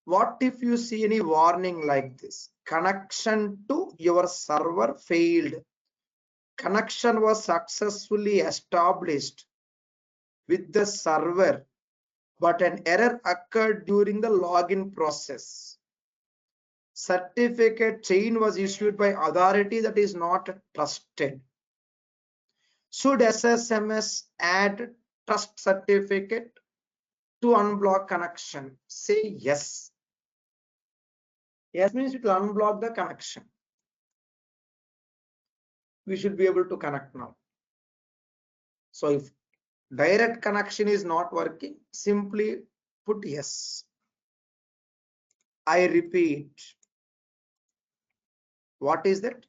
What if you see any warning like this? Connection to your server failed. Connection was successfully established with the server, but an error occurred during the login process. Certificate chain was issued by authority that is not trusted. Should SSMS add trust certificate to unblock connection? Say yes. Yes means it will unblock the connection. We should be able to connect now. So if direct connection is not working, simply put yes. I repeat, what is that?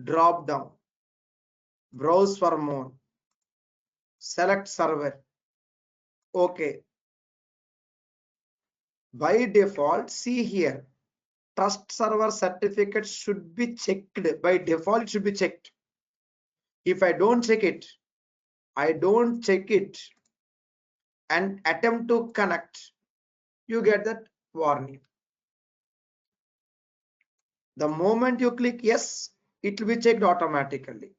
Drop down, browse for more, select server. Okay. By default, see here, trust server certificate should be checked. By default, it should be checked. If I don't check it, and attempt to connect, you get that warning. The moment you click yes, it will be checked automatically.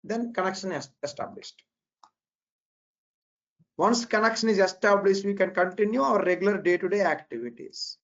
Then connection is established. Once connection is established, we can continue our regular day-to-day activities.